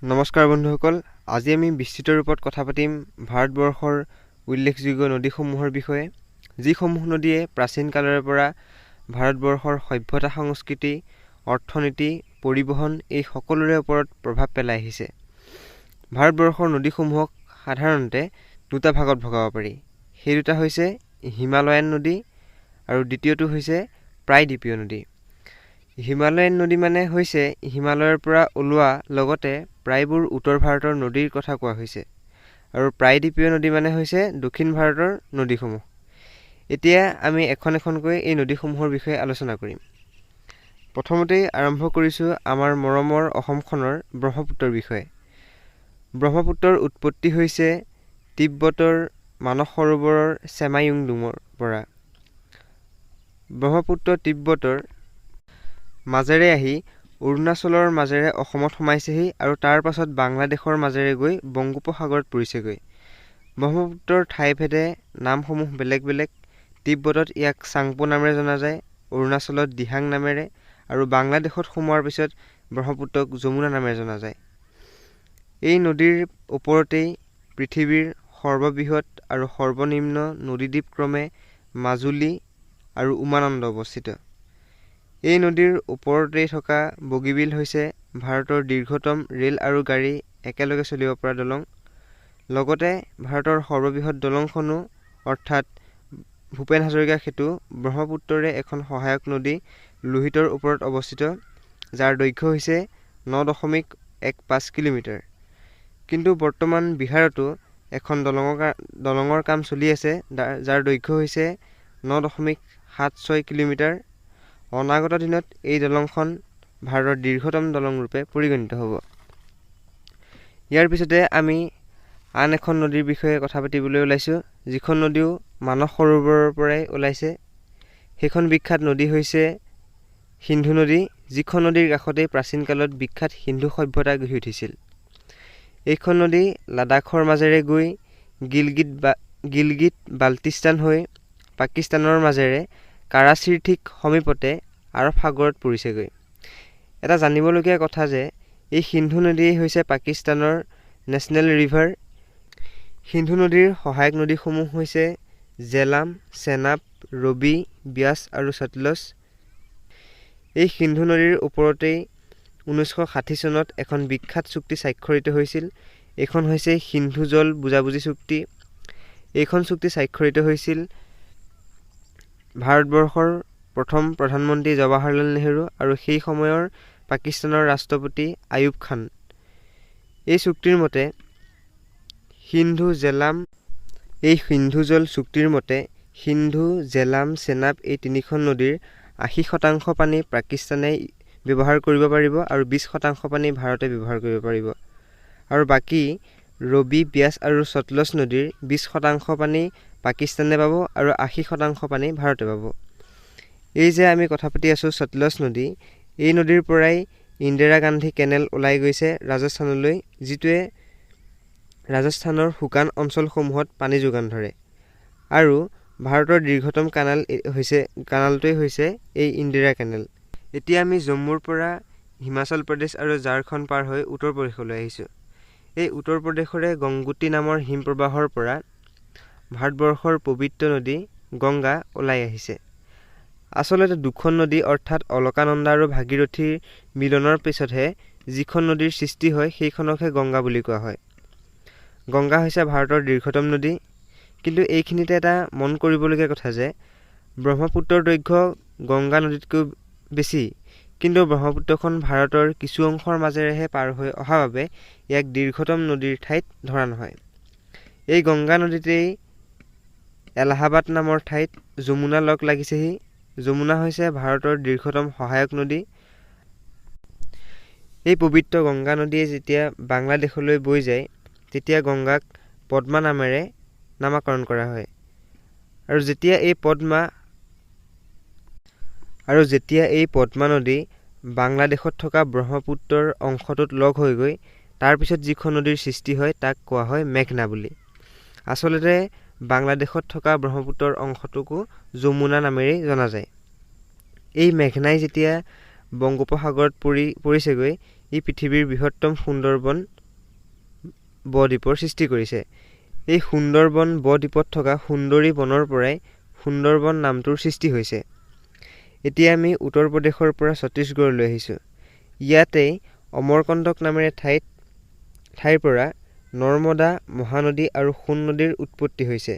নমস্কাৰ বন্ধুসকল, আজি আমি বিস্তৃত ৰূপত কথা পাতিম ভাৰতবৰ্ষৰ উল্লেখযোগ্য নদীসমূহৰ বিষয়ে, যিসমূহ নদীয়ে প্ৰাচীন কালৰে পৰা ভাৰতবৰ্ষৰ সভ্যতা, সংস্কৃতি, অৰ্থনীতি, পৰিবহণ এই সকলোৰে ওপৰত প্ৰভাৱ পেলাই আহিছে। ভাৰতবৰ্ষৰ নদীসমূহক সাধাৰণতে দুটা ভাগত ভগাব পাৰি। সেই দুটা হৈছে হিমালয়ান নদী আৰু দ্বিতীয়টো হৈছে প্ৰায়দ্বীপীয় নদী। হিমালয়ান নদী মানে হৈছে হিমালয়ৰ পৰা ওলোৱা লগতে প্ৰায়বোৰ উত্তৰ ভাৰতৰ নদীৰ কথা কোৱা হৈছে, আৰু প্ৰায়দ্বীপীয় নদী মানে হৈছে দক্ষিণ ভাৰতৰ নদীসমূহ। এতিয়া আমি এখন এখনকৈ এই নদীসমূহৰ বিষয়ে আলোচনা কৰিম। প্ৰথমতেই আৰম্ভ কৰিছোঁ আমাৰ মৰমৰ অসমখনৰ ব্ৰহ্মপুত্ৰৰ বিষয়ে। ব্ৰহ্মপুত্ৰৰ উৎপত্তি হৈছে তিব্বতৰ মানস সৰোবৰৰ চেমায়ুংডুমৰ পৰা। ব্ৰহ্মপুত্ৰ তিব্বতৰ মাজেৰে আহি অৰুণাচলৰ মাজেৰে অসমত সোমাইছেহি আৰু তাৰ পাছত বাংলাদেশৰ মাজেৰে গৈ বংগোপসাগৰত পৰিছেগৈ। ব্ৰহ্মপুত্ৰৰ ঠাইভেদে নামসমূহ বেলেগ বেলেগ। তিব্বতত ইয়াক চাংপো নামেৰে জনা যায়, অৰুণাচলত দিহাং নামেৰে, আৰু বাংলাদেশত সোমোৱাৰ পিছত ব্ৰহ্মপুত্ৰক যমুনা নামেৰে জনা যায়। এই নদীৰ ওপৰতেই পৃথিৱীৰ সৰ্ববৃহৎ আৰু সৰ্বনিম্ন নদীদ্বীপ ক্ৰমে মাজুলী আৰু উমানন্দ অৱস্থিত। এই নদীৰ ওপৰতেই থকা বগীবিল হৈছে ভাৰতৰ দীৰ্ঘতম ৰেল আৰু গাড়ী একেলগে চলিব পৰা দলং। লগতে ভাৰতৰ সৰ্ববৃহৎ দলংখনো অৰ্থাৎ ভূপেন হাজৰিকা সেতু ব্ৰহ্মপুত্ৰৰে এখন সহায়ক নদী লোহিতৰ ওপৰত অৱস্থিত, যাৰ দৈৰ্ঘ্য হৈছে 9.15 কিলোমিটাৰ। কিন্তু বৰ্তমান বিহাৰতো এখন দলঙৰ কাম চলি আছে, যাৰ দৈৰ্ঘ্য হৈছে 9.76 কিলোমিটাৰ। অনাগত দিনত এই দলংখন ভাৰতৰ দীৰ্ঘতম দলং ৰূপে পৰিগণিত হ'ব। ইয়াৰ পিছতে আমি আন এখন নদীৰ বিষয়ে কথা পাতিবলৈ ওলাইছোঁ, যিখন নদীও মানস সৰোবৰৰ পৰাই ওলাইছে। সেইখন বিখ্যাত নদী হৈছে সিন্ধু নদী, যিখন নদীৰ কাষতেই প্ৰাচীন কালত বিখ্যাত সিন্ধু সভ্যতা গঢ়ি উঠিছিল। এইখন নদী লাডাখৰ মাজেৰে গৈ গিলগিট বাল্টিস্তান হৈ পাকিস্তানৰ মাজেৰে কাৰাচীৰ ঠিক সমীপতে আৰব সাগৰত পৰিছেগৈ। এটা জানিবলগীয়া কথা যে এই সিন্ধু নদীয়েই হৈছে পাকিস্তানৰ নেশ্যনেল ৰিভাৰ। সিন্ধু নদীৰ সহায়ক নদীসমূহ হৈছে জেলাম, চেনাব, ৰবি, ব্যাস আৰু সতলজ। এই সিন্ধু নদীৰ ওপৰতেই 1960 চনত এখন বিখ্যাত চুক্তি স্বাক্ষৰিত হৈছিল। এইখন হৈছে সিন্ধু জল বুজাবুজি চুক্তি। এইখন চুক্তি স্বাক্ষৰিত হৈছিল ভাৰতবৰ্ষৰ প্ৰথম প্ৰধানমন্ত্ৰী জৱাহৰলাল নেহৰু আৰু সেই সময়ৰ পাকিস্তানৰ ৰাষ্ট্ৰপতি আয়ুব খান। এই চুক্তিৰ মতে সিন্ধু জল চুক্তিৰ মতে সিন্ধু, জেলাম, চেনাব এই তিনিখন নদীৰ 80% পানী পাকিস্তানে ব্যৱহাৰ কৰিব পাৰিব আৰু 20% পানী ভাৰতে ব্যৱহাৰ কৰিব পাৰিব, আৰু বাকী ৰবি, ব্যাস আৰু সতলজ নদীৰ 20% পানী পাকিস্তানে পাব আৰু 80% পানী ভাৰতে পাব। এই যে আমি কথা পাতি আছোঁ সতলজ নদী, এই নদীৰ পৰাই ইন্দিৰা গান্ধী কেনেল ওলাই গৈছে ৰাজস্থানলৈ, যিটোৱে ৰাজস্থানৰ শুকান অঞ্চলসমূহত পানী যোগান ধৰে। আৰু ভাৰতৰ দীৰ্ঘতম কানালটোৱেই হৈছে এই ইন্দিৰা কেনেল। এতিয়া আমি জম্মুৰ পৰা হিমাচল প্ৰদেশ আৰু ঝাৰখণ্ড পাৰ হৈ উত্তৰ প্ৰদেশলৈ আহিছোঁ। এই উত্তৰ প্ৰদেশৰে গংগোত্ৰী নামৰ হিমপ্ৰবাহৰ পৰা ভাৰতবৰ্ষৰ পবিত্ৰ নদী গংগা ওলাই আহিছে। আচলতে দুখন নদী অৰ্থাৎ অলকানন্দা আৰু ভাগীৰথীৰ মিলনৰ পিছতহে যিখন নদীৰ সৃষ্টি হয় সেইখনকহে গংগা বুলি কোৱা হয়। গংগা হৈছে ভাৰতৰ দীৰ্ঘতম নদী। কিন্তু এইখিনিতে এটা মন কৰিবলগীয়া কথা যে ব্ৰহ্মপুত্ৰৰ দৈৰ্ঘ্য গংগা নদীতকৈ বেছি, কিন্তু ব্ৰহ্মপুত্ৰখন ভাৰতৰ কিছু অংশৰ মাজেৰেহে পাৰ হৈ অহা বাবে ইয়াক দীৰ্ঘতম নদীৰ ঠাইত ধৰা নহয়। এই গংগা নদীতেই এলাহাবাদ নামৰ ঠাইত যমুনা লগ লাগিছেহি। যমুনা হৈছে ভাৰতৰ দীৰ্ঘতম সহায়ক নদী। এই পবিত্ৰ গংগা নদীয়ে যেতিয়া বাংলাদেশলৈ বৈ যায় তেতিয়া গংগাক পদ্মা নামেৰে নামাকৰণ কৰা হয়, আৰু যেতিয়া এই পদ্মা নদী বাংলাদেশত থকা ব্ৰহ্মপুত্ৰৰ অংশটোত লগ হৈ গৈ তাৰপিছত যিখন নদীৰ সৃষ্টি হয় তাক কোৱা হয় মেঘনা বুলি। আচলতে বাংলাদেশত থকা ব্ৰহ্মপুত্ৰৰ অংশটোকো যমুনা নামেৰেই জনা যায়। এই মেঘনাই যেতিয়া বংগোপসাগৰত পৰিছেগৈ ই পৃথিৱীৰ বৃহত্তম সুন্দৰবন বদ্বীপৰ সৃষ্টি কৰিছে। এই সুন্দৰবন বদ্বীপত থকা সুন্দৰী বনৰ পৰাই সুন্দৰবন নামটোৰ সৃষ্টি হৈছে। এতিয়া আমি উত্তৰ প্ৰদেশৰ পৰা ছত্তীশগড়লৈ আহিছোঁ। ইয়াতেই অমৰকন্তক নামেৰে ঠাইৰ পৰা নৰ্মদা মহানদী আৰু সোণ নদীৰ উৎপত্তি হৈছে।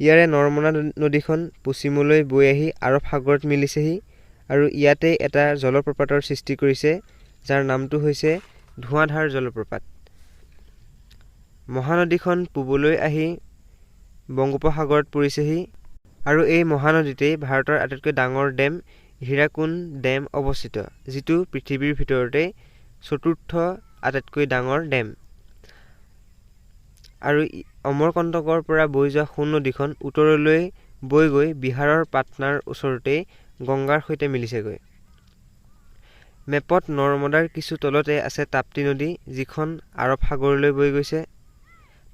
ইয়াৰে নৰ্মদা নদীখন পশ্চিমলৈ বৈ আহি আৰৱ সাগৰত মিলিছেহি আৰু ইয়াতেই এটা জলপ্ৰপাতৰ সৃষ্টি কৰিছে, যাৰ নামটো হৈছে ধোঁৱাধাৰ জলপ্ৰপাত। মহানদীখন পূবলৈ আহি বংগোপসাগৰত পৰিছেহি আৰু এই মহানদীতেই ভাৰতৰ আটাইতকৈ ডাঙৰ ডেম হীৰাকুণ্ড ডেম অৱস্থিত, যিটো পৃথিৱীৰ ভিতৰতে চতুৰ্থ আটাইতকৈ ডাঙৰ ডেম। আৰু অমৰকন্তকৰ পৰা বৈ যোৱা সোণ নদীখন উত্তৰলৈ বৈ গৈ বিহাৰৰ পাটনাৰ ওচৰতেই গংগাৰ সৈতে মিলিছেগৈ। মেপত নৰ্মদাৰ কিছু তলতে আছে তাপ্তি নদী, যিখন আৰৱ সাগৰলৈ বৈ গৈছে।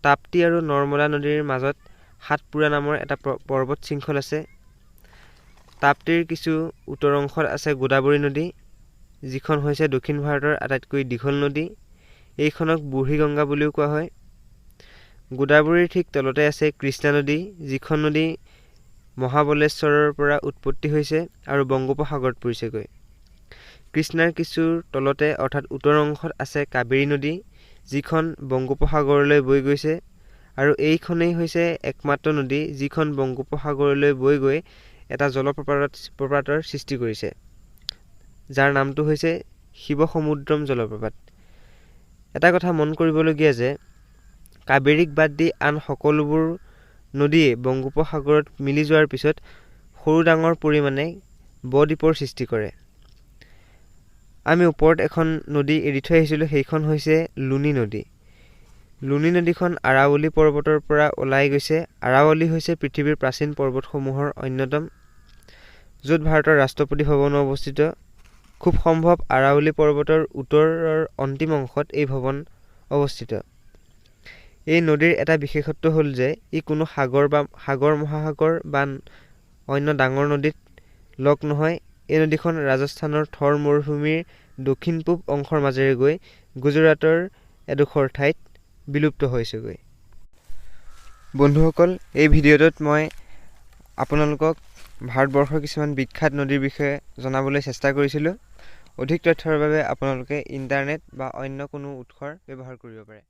তাপ্তি আৰু নৰ্মদা নদীৰ মাজত সাতপুৰা নামৰ এটা পৰ্বত শৃংখল আছে। তাপ্তিৰ কিছু উত্তৰ অংশত আছে গোদাবৰী নদী, যিখন হৈছে দক্ষিণ ভাৰতৰ আটাইতকৈ দীঘল নদী। এইখনক বুঢ়ী গংগা বুলিও কোৱা হয়। গোদাবৰীৰ ঠিক তলতে আছে কৃষ্ণা নদী, যিখন নদী মহাবলেশ্বৰৰ পৰা উৎপত্তি হৈছে আৰু বংগোপসাগৰত পৰিছেগৈ। কৃষ্ণাৰ কিছু তলতে অৰ্থাৎ উত্তৰ অংশত আছে কাবেৰী নদী, যিখন বংগোপসাগৰলৈ বৈ গৈছে আৰু এইখনেই হৈছে একমাত্ৰ নদী যিখন বংগোপসাগৰলৈ বৈ গৈ এটা জলপ্ৰপাতৰ সৃষ্টি কৰিছে, যাৰ নামটো হৈছে শিৱসমুদ্ৰম জলপ্ৰপাত। এটা কথা মন কৰিবলগীয়া যে কাবেৰীক বাদ দি আন সকলোবোৰ নদীয়ে বংগোপসাগৰত মিলি যোৱাৰ পিছত সৰু ডাঙৰ পৰিমাণে বদ্বীপৰ সৃষ্টি কৰে। আমি ওপৰত এখন নদী এৰি থৈ আহিছিলোঁ, সেইখন হৈছে লুনি নদী। লুনি নদীখন আৰাৱলী পৰ্বতৰ পৰা ওলাই গৈছে। আৰাৱলী হৈছে পৃথিৱীৰ প্ৰাচীন পৰ্বতসমূহৰ অন্যতম, য'ত ভাৰতৰ ৰাষ্ট্ৰপতি ভৱনো অৱস্থিত। খুব সম্ভৱ আৰাৱলী পৰ্বতৰ উত্তৰৰ অন্তিম অংশত এই ভৱন অৱস্থিত। এই নদীৰ এটা বিশেষত্ব হ'ল যে ই কোনো সাগৰ মহাসাগৰ বা অন্য ডাঙৰ নদীত লগ নহয়। এই নদীখন ৰাজস্থানৰ থৰ মৰুভূমিৰ দক্ষিণ পূব অংশৰ মাজেৰে গৈ গুজৰাটৰ এডোখৰ ঠাইত বিলুপ্ত হৈছেগৈ। বন্ধুসকল, এই ভিডিঅ'টোত মই আপোনালোকক ভাৰতবৰ্ষৰ কিছুমান বিখ্যাত নদীৰ বিষয়ে জনাবলৈ চেষ্টা কৰিছিলোঁ। অধিক তথ্যৰ বাবে আপোনালোকে ইণ্টাৰনেট বা অন্য কোনো উৎসৰ ব্যৱহাৰ কৰিব পাৰে।